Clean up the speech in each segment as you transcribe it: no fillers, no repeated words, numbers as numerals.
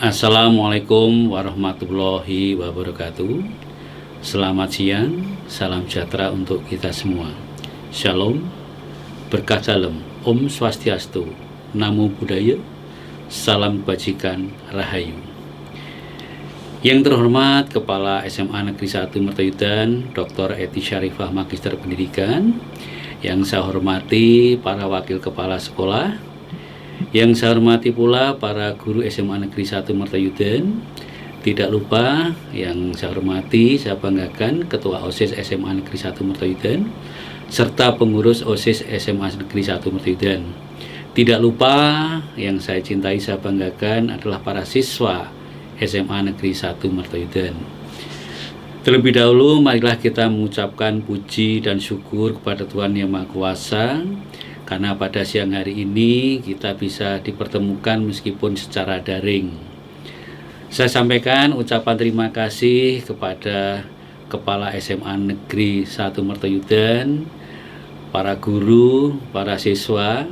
Assalamualaikum warahmatullahi wabarakatuh. Selamat siang, salam sejahtera untuk kita semua. Shalom, berkah dalam, Om Swastiastu, Namo Buddhaya, salam kebajikan, Rahayu. Yang terhormat Kepala SMA Negeri 1 Mertoyudan, Dr. Eti Syarifah Magister Pendidikan. Yang saya hormati para wakil kepala sekolah, yang saya hormati pula para guru SMA Negeri 1 Mertoyudan. Tidak lupa yang saya hormati, saya banggakan Ketua OSIS SMA Negeri 1 Mertoyudan serta pengurus OSIS SMA Negeri 1 Mertoyudan. Tidak lupa yang saya cintai, saya banggakan adalah para siswa SMA Negeri 1 Mertoyudan. Terlebih dahulu marilah kita mengucapkan puji dan syukur kepada Tuhan Yang Maha Kuasa, karena pada siang hari ini kita bisa dipertemukan meskipun secara daring. Saya sampaikan ucapan terima kasih kepada Kepala SMA Negeri 1 Mertoyudan, para guru, para siswa.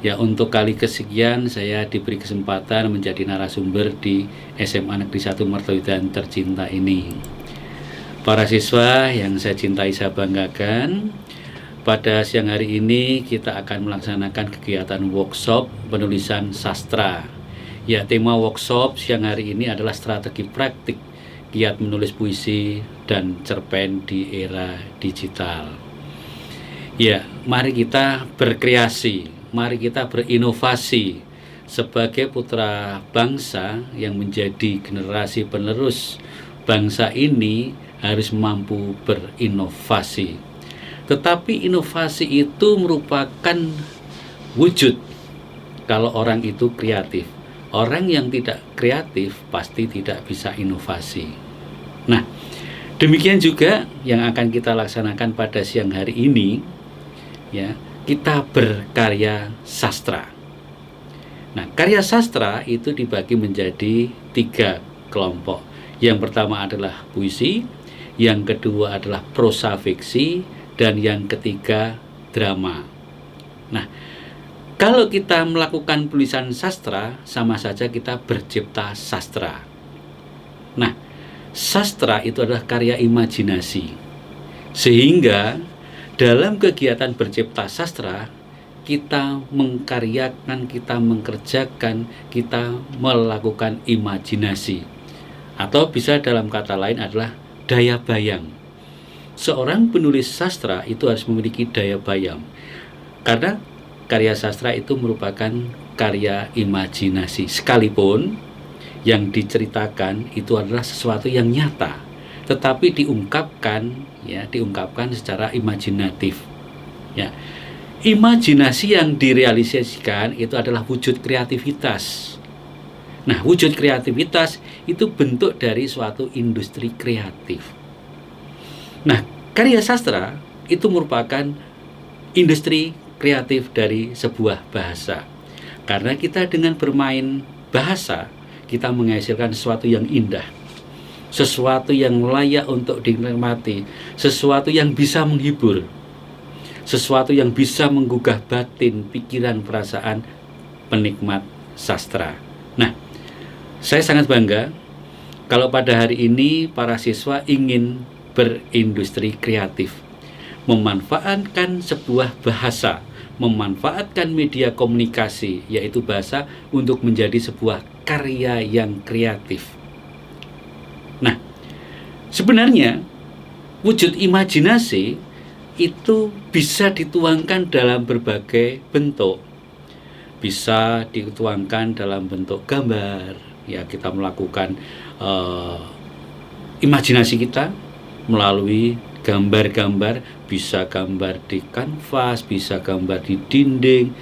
Ya, untuk kali kesekian saya diberi kesempatan menjadi narasumber di SMA Negeri 1 Mertoyudan tercinta ini. Para siswa yang saya cintai, saya banggakan, pada siang hari ini kita akan melaksanakan kegiatan workshop penulisan sastra. Ya, tema workshop siang hari ini adalah strategi praktik giat menulis puisi dan cerpen di era digital. Ya, mari kita berkreasi, mari kita berinovasi sebagai putra bangsa yang menjadi generasi penerus bangsa ini harus mampu berinovasi. Tetapi inovasi itu merupakan wujud kalau orang itu kreatif. Orang yang tidak kreatif pasti tidak bisa inovasi. Nah, demikian juga yang akan kita laksanakan pada siang hari ini. Ya, kita berkarya sastra. Nah, karya sastra itu dibagi menjadi 3 kelompok. Yang pertama adalah puisi, yang kedua adalah prosa fiksi, dan yang ketiga drama. Nah, kalau kita melakukan tulisan sastra, sama saja kita bercipta sastra. Nah, sastra itu adalah karya imajinasi. Sehingga dalam kegiatan bercipta sastra, kita mengkaryakan, kita mengerjakan, kita melakukan imajinasi. Atau bisa dalam kata lain adalah daya bayang. Seorang penulis sastra itu harus memiliki daya bayang, karena karya sastra itu merupakan karya imajinasi, sekalipun yang diceritakan itu adalah sesuatu yang nyata, tetapi diungkapkan secara imajinatif. Ya, imajinasi yang direalisasikan itu adalah wujud kreativitas. Nah, wujud kreativitas itu bentuk dari suatu industri kreatif. Nah, karya sastra itu merupakan industri kreatif dari sebuah bahasa. Karena kita dengan bermain bahasa, kita menghasilkan sesuatu yang indah, sesuatu yang layak untuk dinikmati, sesuatu yang bisa menghibur, sesuatu yang bisa menggugah batin, pikiran, perasaan penikmat sastra. Nah, saya sangat bangga kalau pada hari ini para siswa ingin berindustri kreatif, memanfaatkan sebuah bahasa, memanfaatkan media komunikasi, yaitu bahasa, untuk menjadi sebuah karya yang kreatif. Nah, sebenarnya wujud imajinasi itu bisa dituangkan dalam berbagai bentuk. Bisa dituangkan dalam bentuk gambar. Ya, kita melakukan imajinasi kita melalui gambar-gambar, bisa gambar di kanvas, bisa gambar di dinding,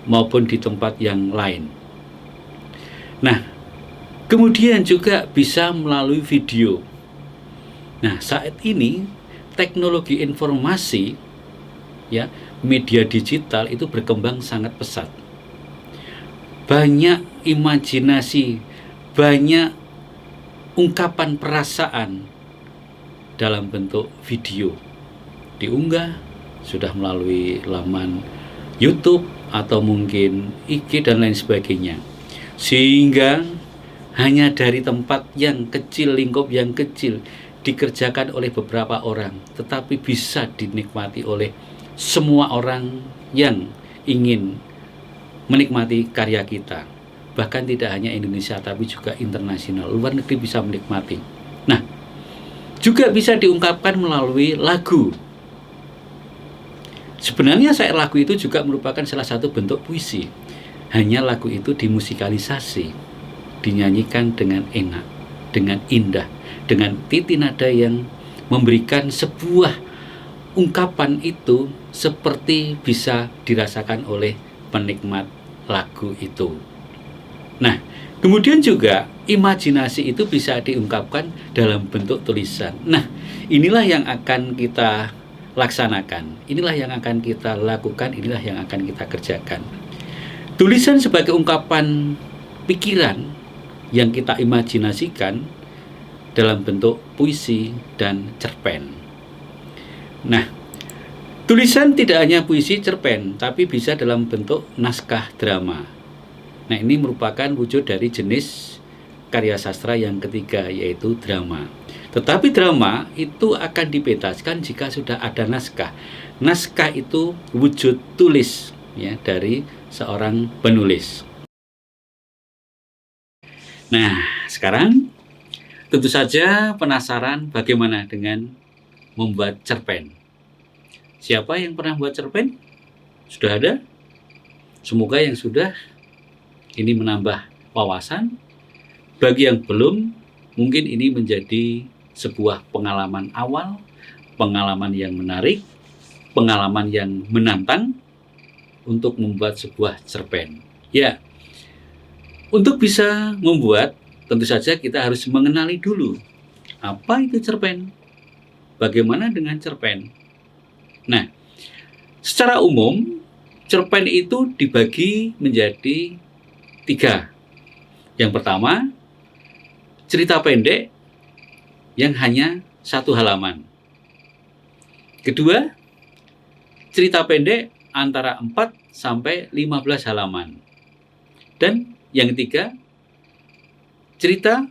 maupun di tempat yang lain. Nah, kemudian juga bisa melalui video. Nah, saat ini teknologi informasi, ya, media digital itu berkembang sangat pesat. Banyak imajinasi, banyak ungkapan perasaan dalam bentuk video diunggah, sudah melalui laman YouTube atau mungkin IG dan lain sebagainya. Sehingga hanya dari tempat yang kecil, lingkup yang kecil, dikerjakan oleh beberapa orang, tetapi bisa dinikmati oleh semua orang yang ingin menikmati karya kita. Bahkan tidak hanya Indonesia, tapi juga internasional, luar negeri bisa menikmati. Nah, juga bisa diungkapkan melalui lagu. Sebenarnya syair lagu itu juga merupakan salah satu bentuk puisi. Hanya lagu itu dimusikalisasi, dinyanyikan dengan enak, dengan indah, dengan titi nada yang memberikan sebuah ungkapan itu seperti bisa dirasakan oleh penikmat lagu itu. Nah, kemudian juga imajinasi itu bisa diungkapkan dalam bentuk tulisan. Nah, inilah yang akan kita laksanakan, inilah yang akan kita lakukan, inilah yang akan kita kerjakan. Tulisan sebagai ungkapan pikiran yang kita imajinasikan dalam bentuk puisi dan cerpen. Nah, tulisan tidak hanya puisi cerpen, tapi bisa dalam bentuk naskah drama. Nah, ini merupakan wujud dari jenis karya sastra yang ketiga, yaitu drama. Tetapi drama itu akan dipentaskan jika sudah ada naskah. Naskah itu wujud tulis ya dari seorang penulis. Nah, sekarang tentu saja penasaran bagaimana dengan membuat cerpen. Siapa yang pernah buat cerpen? Sudah ada? Semoga yang sudah ini menambah wawasan. Bagi yang belum, mungkin ini menjadi sebuah pengalaman awal, pengalaman yang menarik, pengalaman yang menantang untuk membuat sebuah cerpen. Ya, untuk bisa membuat, tentu saja kita harus mengenali dulu apa itu cerpen, bagaimana dengan cerpen. Nah, secara umum, cerpen itu dibagi menjadi 3. Yang pertama, cerita pendek yang hanya 1 halaman. Kedua, cerita pendek antara 4 sampai 15 halaman. Dan yang ketiga, cerita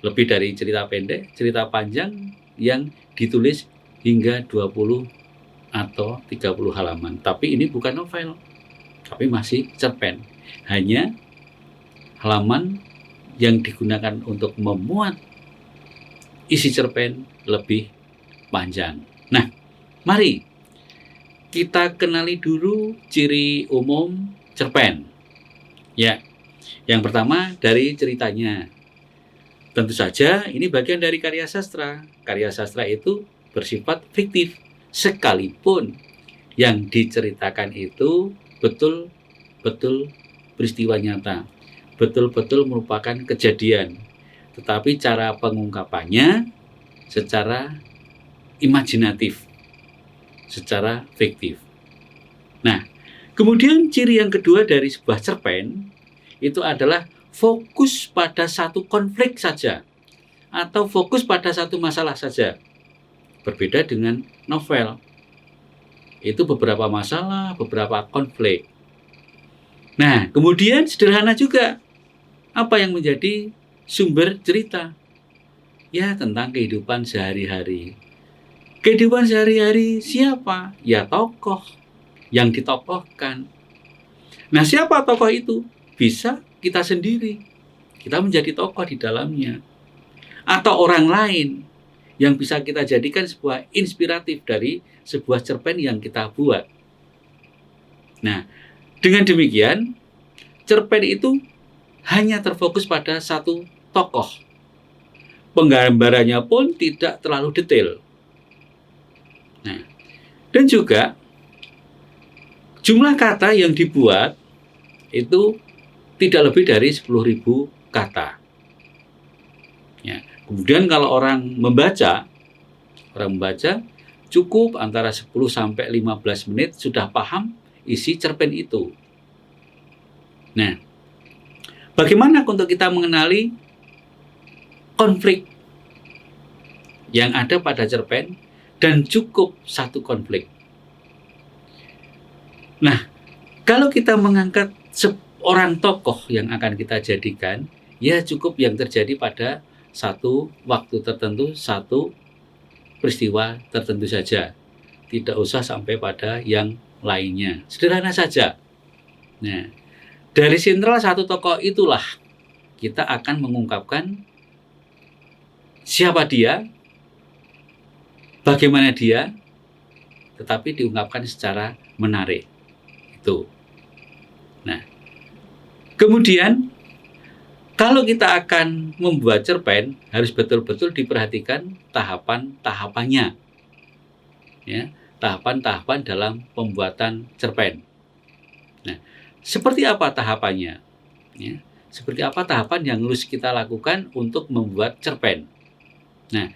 lebih dari cerita pendek, cerita panjang yang ditulis hingga 20 atau 30 halaman. Tapi ini bukan novel, tapi masih cerpen. Hanya halaman yang digunakan untuk memuat isi cerpen lebih panjang. Nah, mari kita kenali dulu ciri umum cerpen. Ya, yang pertama dari ceritanya. Tentu saja ini bagian dari karya sastra. Karya sastra itu bersifat fiktif, sekalipun yang diceritakan itu betul-betul peristiwa nyata, betul-betul merupakan kejadian. Tetapi cara pengungkapannya secara imajinatif, secara fiktif. Nah, kemudian ciri yang kedua dari sebuah cerpen itu adalah fokus pada satu konflik saja atau fokus pada satu masalah saja. Berbeda dengan novel. Itu beberapa masalah, beberapa konflik. Nah, kemudian sederhana juga. Apa yang menjadi sumber cerita? Ya, tentang kehidupan sehari-hari. Kehidupan sehari-hari siapa? Ya, tokoh yang ditokohkan. Nah, siapa tokoh itu? Bisa kita sendiri. Kita menjadi tokoh di dalamnya. Atau orang lain yang bisa kita jadikan sebuah inspiratif dari sebuah cerpen yang kita buat. Nah, dengan demikian, cerpen itu hanya terfokus pada satu tokoh. Penggambarannya pun tidak terlalu detail. Nah, dan juga jumlah kata yang dibuat itu tidak lebih dari 10.000 kata. Ya, kemudian kalau orang membaca cukup antara 10 sampai 15 menit sudah paham isi cerpen itu. Nah, bagaimana untuk kita mengenali konflik yang ada pada cerpen dan cukup satu konflik? Nah, kalau kita mengangkat seorang tokoh yang akan kita jadikan, Ya cukup yang terjadi pada satu waktu tertentu, satu peristiwa tertentu saja. Tidak usah sampai pada yang lainnya. Sederhana saja. Nah, dari sentral satu tokoh itulah kita akan mengungkapkan siapa dia, bagaimana dia, tetapi diungkapkan secara menarik. Itu. Nah, kemudian kalau kita akan membuat cerpen, harus betul-betul diperhatikan tahapan-tahapannya. Ya, tahapan-tahapan dalam pembuatan cerpen. Nah, seperti apa tahapannya? Ya, seperti apa tahapan yang harus kita lakukan untuk membuat cerpen? Nah,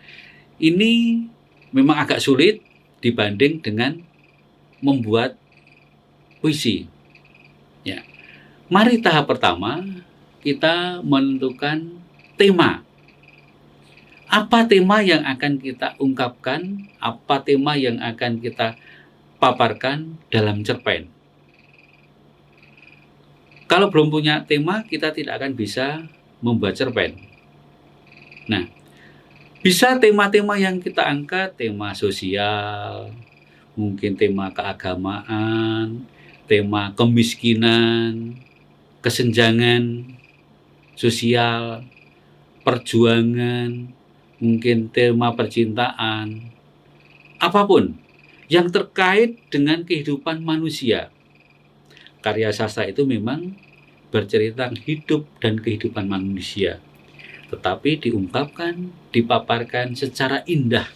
ini memang agak sulit dibanding dengan membuat puisi. Ya, mari tahap pertama kita menentukan tema. Apa tema yang akan kita ungkapkan? Apa tema yang akan kita paparkan dalam cerpen? Kalau belum punya tema, kita tidak akan bisa membuat cerpen. Nah, bisa tema-tema yang kita angkat, tema sosial, mungkin tema keagamaan, tema kemiskinan, kesenjangan sosial, perjuangan, mungkin tema percintaan, apapun yang terkait dengan kehidupan manusia. Karya sastra itu memang bercerita hidup dan kehidupan manusia, tetapi diungkapkan, dipaparkan secara indah.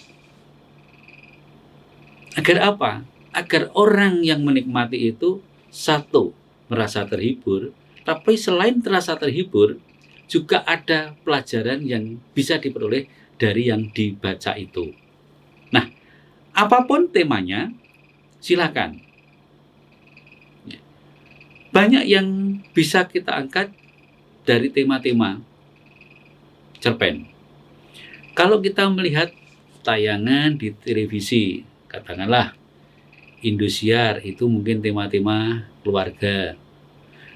Agar apa? Agar orang yang menikmati itu, satu, merasa terhibur, tapi selain terasa terhibur, juga ada pelajaran yang bisa diperoleh dari yang dibaca itu. Nah, apapun temanya, silakan. Banyak yang bisa kita angkat dari tema-tema cerpen. Kalau kita melihat tayangan di televisi, katakanlah Indosiar, itu mungkin tema-tema keluarga.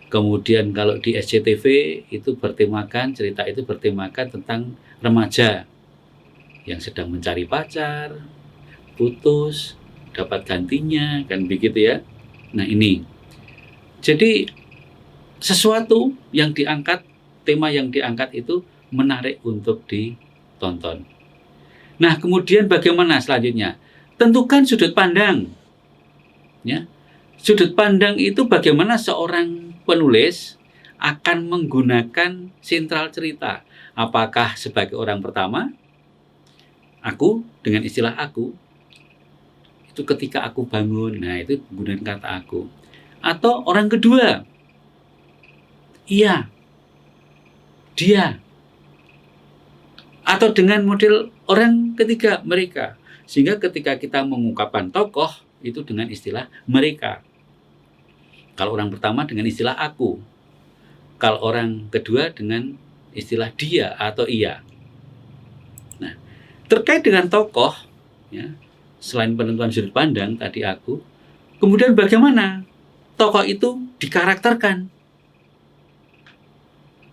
Kemudian kalau di SCTV itu cerita itu bertemakan tentang remaja yang sedang mencari pacar, putus, dapat gantinya, kan begitu ya. Nah ini, jadi sesuatu yang diangkat, tema yang diangkat itu menarik untuk ditonton. Nah kemudian bagaimana selanjutnya? Tentukan sudut pandang. Ya, sudut pandang itu bagaimana seorang penulis akan menggunakan sentral cerita. Apakah sebagai orang pertama, aku dengan istilah aku, itu ketika aku bangun, nah itu menggunakan kata aku. Atau orang kedua, iya, dia. Atau dengan model orang ketiga, mereka. Sehingga ketika kita mengungkapkan tokoh, itu dengan istilah mereka. Kalau orang pertama dengan istilah aku. Kalau orang kedua dengan istilah dia atau ia. Nah, terkait dengan tokoh, ya, selain penentuan sudut pandang tadi aku, kemudian bagaimana tokoh itu dikarakterkan?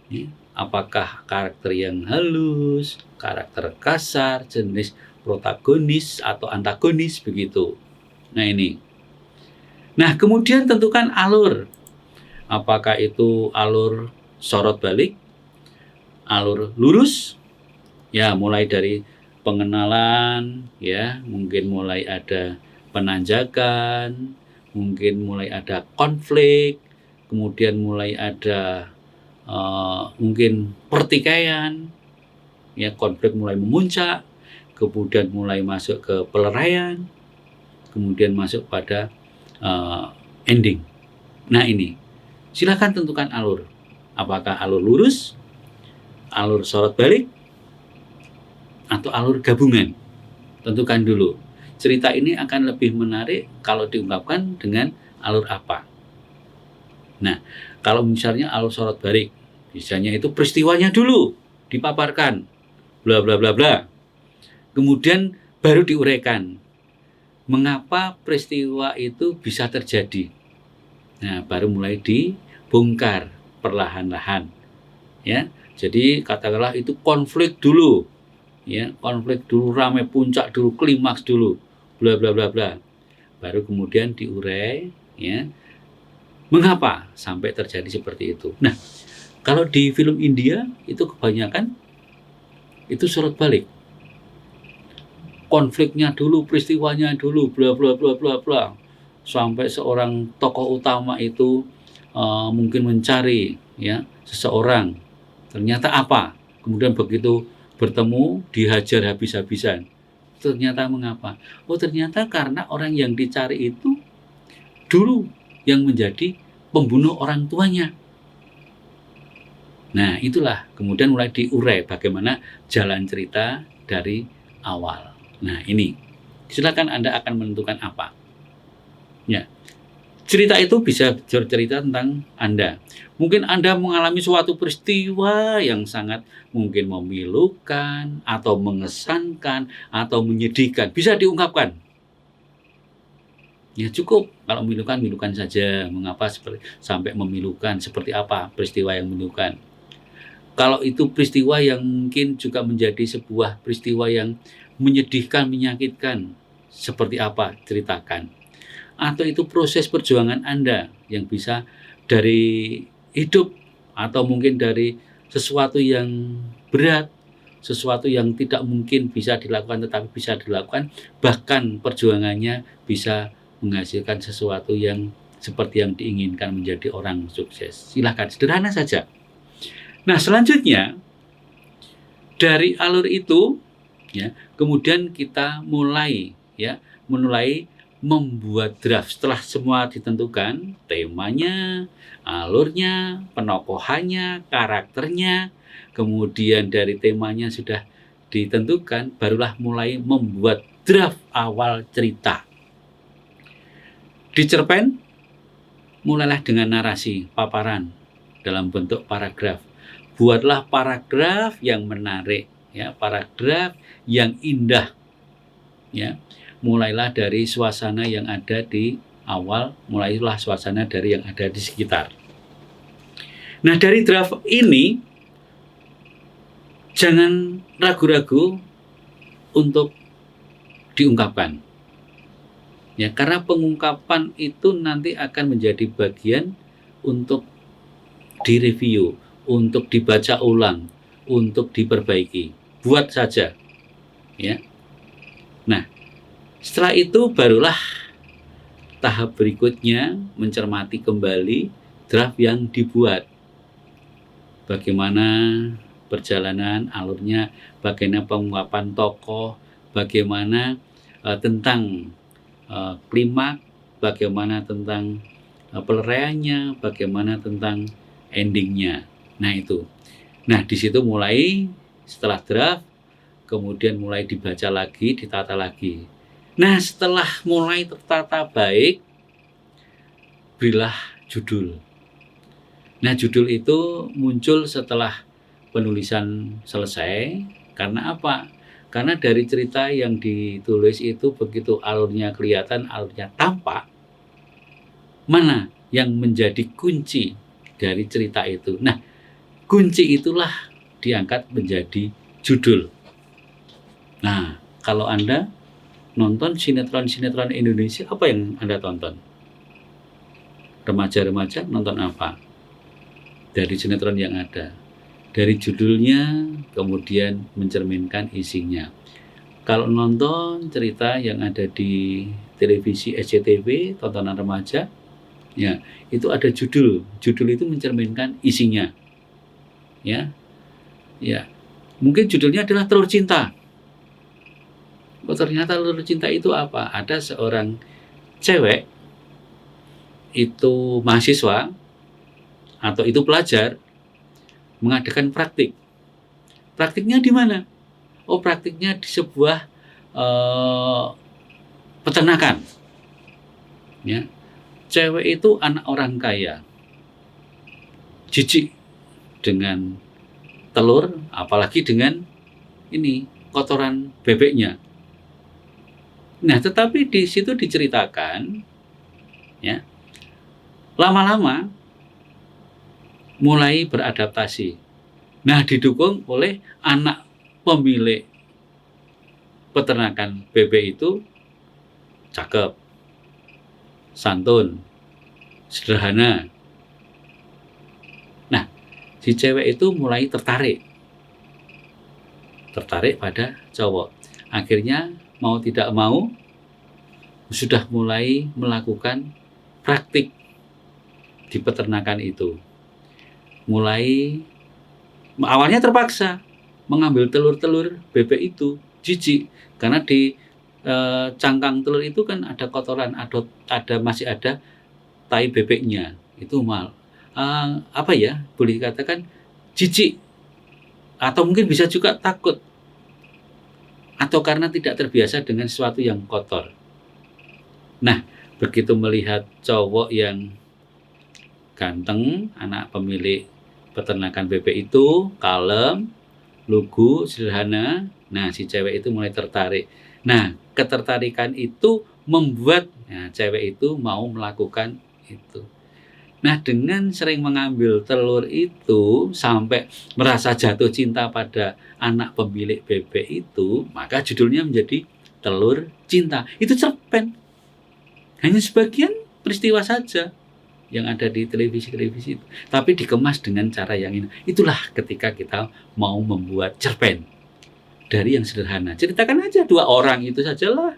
Ya, apakah karakter yang halus, karakter kasar, jenis protagonis atau antagonis begitu. Nah ini. Nah kemudian tentukan alur. Apakah itu alur sorot balik, alur lurus, ya mulai dari pengenalan, ya mungkin mulai ada penanjakan, mungkin mulai ada konflik, kemudian mulai ada mungkin pertikaian, ya konflik mulai memuncak, kemudian mulai masuk ke peleraian, kemudian masuk pada ending. Nah ini, silakan tentukan alur. Apakah alur lurus, alur sorot balik, atau alur gabungan? Tentukan dulu. Cerita ini akan lebih menarik kalau diungkapkan dengan alur apa. Nah, kalau misalnya alur sorot balik, misalnya itu peristiwanya dulu dipaparkan, bla bla bla bla. Kemudian baru diuraikan mengapa peristiwa itu bisa terjadi. Nah, baru mulai dibongkar perlahan-lahan. ya. Jadi katakanlah itu konflik dulu, ya, konflik dulu, ramai puncak dulu, klimaks dulu, bla bla bla bla. Baru kemudian diurai, ya, mengapa sampai terjadi seperti itu. Nah, kalau di film India itu kebanyakan itu surat balik. Konfliknya dulu, peristiwanya dulu, bla bla bla bla bla. Sampai seorang tokoh utama itu mungkin mencari, ya, seseorang. Ternyata apa? Kemudian begitu bertemu dihajar habis-habisan. Ternyata mengapa? Oh, ternyata karena orang yang dicari itu dulu yang menjadi pembunuh orang tuanya. Nah, itulah kemudian mulai diurai bagaimana jalan cerita dari awal. Nah, ini silakan Anda akan menentukan apa. Ya, cerita itu bisa bercerita tentang Anda. Mungkin Anda mengalami suatu peristiwa yang sangat mungkin memilukan, atau mengesankan, atau menyedihkan. Bisa diungkapkan. Ya cukup, kalau memilukan saja. Mengapa sampai memilukan? Seperti apa peristiwa yang memilukan? Kalau itu peristiwa yang mungkin juga menjadi sebuah peristiwa yang menyedihkan, menyakitkan, seperti apa? Ceritakan. Atau itu proses perjuangan Anda yang bisa dari hidup, atau mungkin dari sesuatu yang berat, sesuatu yang tidak mungkin bisa dilakukan tetapi bisa dilakukan, bahkan perjuangannya bisa menghasilkan sesuatu yang seperti yang diinginkan, menjadi orang sukses. Silahkan, sederhana saja. Nah, selanjutnya dari alur itu, ya, kemudian kita mulai membuat draft. Setelah semua ditentukan, temanya, alurnya, penokohannya, karakternya, kemudian dari temanya sudah ditentukan, barulah mulai membuat draft awal cerita. Di cerpen, mulailah dengan narasi, paparan dalam bentuk paragraf. Buatlah paragraf yang menarik, ya, paragraf yang indah, ya. Mulailah dari suasana yang ada di awal, mulailah suasana dari yang ada di sekitar. Nah, dari draft ini jangan ragu-ragu untuk diungkapkan. Ya, karena pengungkapan itu nanti akan menjadi bagian untuk direview, untuk dibaca ulang, untuk diperbaiki. Buat saja, ya. Nah, setelah itu barulah tahap berikutnya mencermati kembali draft yang dibuat. Bagaimana perjalanan alurnya, bagaimana pengungkapan tokoh, bagaimana tentang klimaks, bagaimana tentang peleraiannya, bagaimana tentang endingnya. Nah, itu. Nah, di situ mulai setelah draft, kemudian mulai dibaca lagi, ditata lagi. Nah, setelah mulai tertata baik, berilah judul. Nah, judul itu muncul setelah penulisan selesai. Karena apa? Karena dari cerita yang ditulis itu begitu alurnya kelihatan, alurnya tampak, mana yang menjadi kunci dari cerita itu. Nah, kunci itulah diangkat menjadi judul. Nah, kalau Anda nonton sinetron-sinetron Indonesia, apa yang Anda tonton? Remaja-remaja nonton apa? Dari sinetron yang ada. Dari judulnya, kemudian mencerminkan isinya. Kalau nonton cerita yang ada di televisi SCTV, tontonan remaja, ya, itu ada judul. Judul itu mencerminkan isinya. Ya. Ya. Mungkin judulnya adalah Telur Cinta. Oh, ternyata Telur Cinta itu apa? Ada seorang cewek, itu mahasiswa atau itu pelajar, mengadakan praktik. Praktiknya di mana? Oh, praktiknya di sebuah peternakan. Ya. Cewek itu anak orang kaya, jijik dengan telur, apalagi dengan ini kotoran bebeknya. Nah, tetapi di situ diceritakan, ya, lama-lama mulai beradaptasi. Nah, didukung oleh anak pemilik peternakan bebek itu cakep, santun, sederhana. Nah, si cewek itu mulai tertarik pada cowok. Akhirnya mau tidak mau sudah mulai melakukan praktik di peternakan itu. Mulai awalnya terpaksa mengambil telur-telur bebek itu, jijik karena di cangkang telur itu kan ada kotoran, masih ada tai bebeknya. Itu boleh dikatakan jijik, atau mungkin bisa juga takut, atau karena tidak terbiasa dengan sesuatu yang kotor. Nah, begitu melihat cowok yang ganteng, anak pemilik peternakan bebek itu kalem, lugu, sederhana, nah si cewek itu mulai tertarik. Nah, ketertarikan itu membuat cewek itu mau melakukan itu. Nah, dengan sering mengambil telur itu sampai merasa jatuh cinta pada anak pemilik bebek itu, maka judulnya menjadi Telur Cinta. Itu cerpen. Hanya sebagian peristiwa saja yang ada di televisi itu, tapi dikemas dengan cara yang ini. Itulah ketika kita mau membuat cerpen dari yang sederhana. Ceritakan aja 2 orang itu sajalah.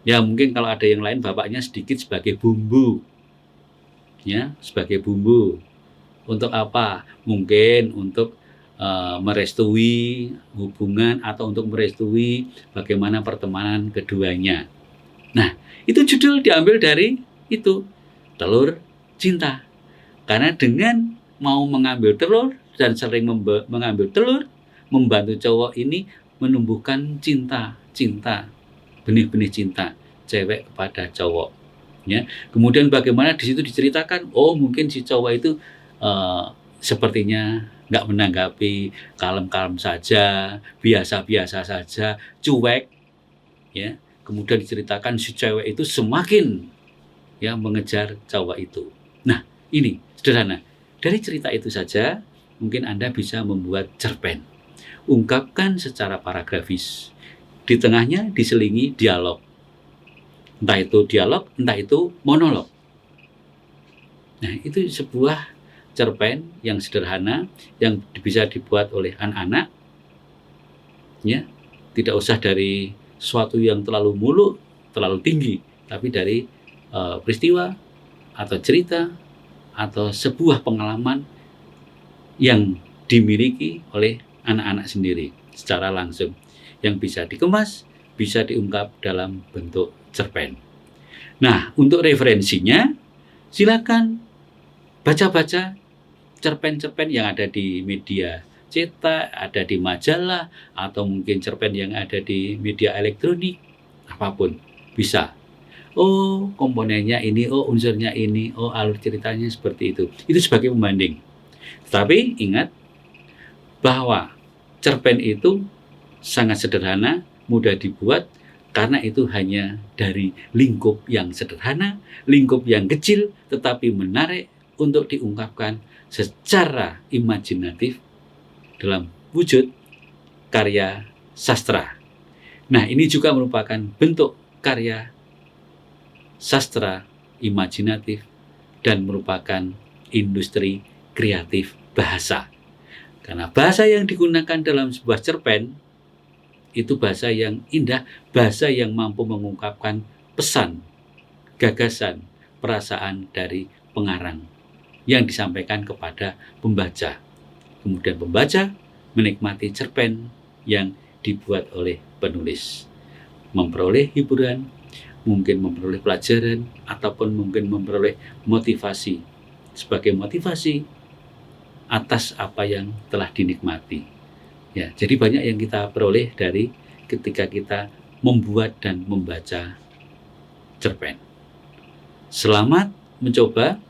Ya mungkin kalau ada yang lain bapaknya sedikit sebagai bumbu. Ya, sebagai bumbu. Untuk apa? Mungkin untuk merestui hubungan atau untuk merestui bagaimana pertemanan keduanya. Nah, itu judul diambil dari itu, Telur Cinta. Karena dengan mau mengambil telur dan sering mengambil telur, membantu cowok ini menumbuhkan cinta, benih-benih cinta cewek kepada cowok. Ya, kemudian bagaimana di situ diceritakan, mungkin si cowok itu sepertinya nggak menanggapi, kalem-kalem saja, biasa-biasa saja, cuek, ya. Kemudian diceritakan si cewek itu semakin mengejar cowok itu. Nah, ini sederhana. Dari cerita itu saja mungkin Anda bisa membuat cerpen. Ungkapkan secara paragrafis. Di tengahnya diselingi dialog. Entah itu dialog, entah itu monolog. Nah, itu sebuah cerpen yang sederhana yang bisa dibuat oleh anak-anak. Ya, tidak usah dari sesuatu yang terlalu muluk, terlalu tinggi, tapi dari peristiwa atau cerita atau sebuah pengalaman yang dimiliki oleh anak-anak sendiri secara langsung, yang bisa dikemas, bisa diungkap dalam bentuk cerpen. Nah, untuk referensinya silakan baca-baca cerpen-cerpen yang ada di media cetak, ada di majalah, atau mungkin cerpen yang ada di media elektronik, apapun bisa. Komponennya ini, unsurnya ini, alur ceritanya seperti itu. Itu sebagai pembanding. Tapi ingat bahwa cerpen itu sangat sederhana, mudah dibuat, karena itu hanya dari lingkup yang sederhana, lingkup yang kecil, tetapi menarik untuk diungkapkan secara imajinatif dalam wujud karya sastra. Nah, ini juga merupakan bentuk karya sastra imajinatif dan merupakan industri kreatif bahasa. Karena bahasa yang digunakan dalam sebuah cerpen itu bahasa yang indah, bahasa yang mampu mengungkapkan pesan, gagasan, perasaan dari pengarang yang disampaikan kepada pembaca. Kemudian pembaca menikmati cerpen yang dibuat oleh penulis, memperoleh hiburan, mungkin memperoleh pelajaran, ataupun mungkin memperoleh motivasi sebagai motivasi atas apa yang telah dinikmati. Ya, jadi banyak yang kita peroleh dari ketika kita membuat dan membaca cerpen. Selamat mencoba.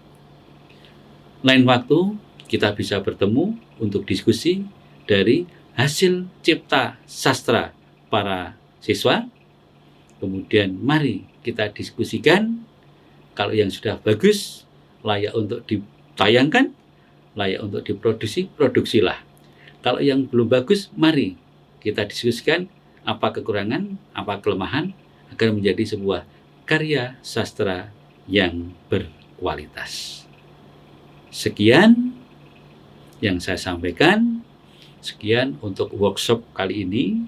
Lain waktu kita bisa bertemu untuk diskusi dari hasil cipta sastra para siswa. Kemudian mari kita diskusikan, kalau yang sudah bagus, layak untuk ditayangkan, layak untuk diproduksi, produksilah. Kalau yang belum bagus, mari kita diskusikan apa kekurangan, apa kelemahan, agar menjadi sebuah karya sastra yang berkualitas. Sekian yang saya sampaikan. Sekian untuk workshop kali ini.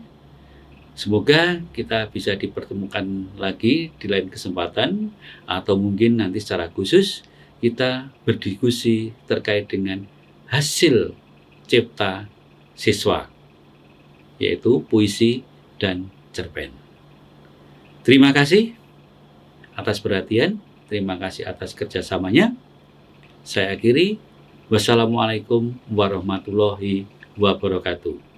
Semoga kita bisa dipertemukan lagi di lain kesempatan, atau mungkin nanti secara khusus kita berdiskusi terkait dengan hasil cipta siswa, yaitu puisi dan cerpen. Terima kasih atas perhatian, terima kasih atas kerjasamanya. Saya akhiri. Wassalamualaikum warahmatullahi wabarakatuh.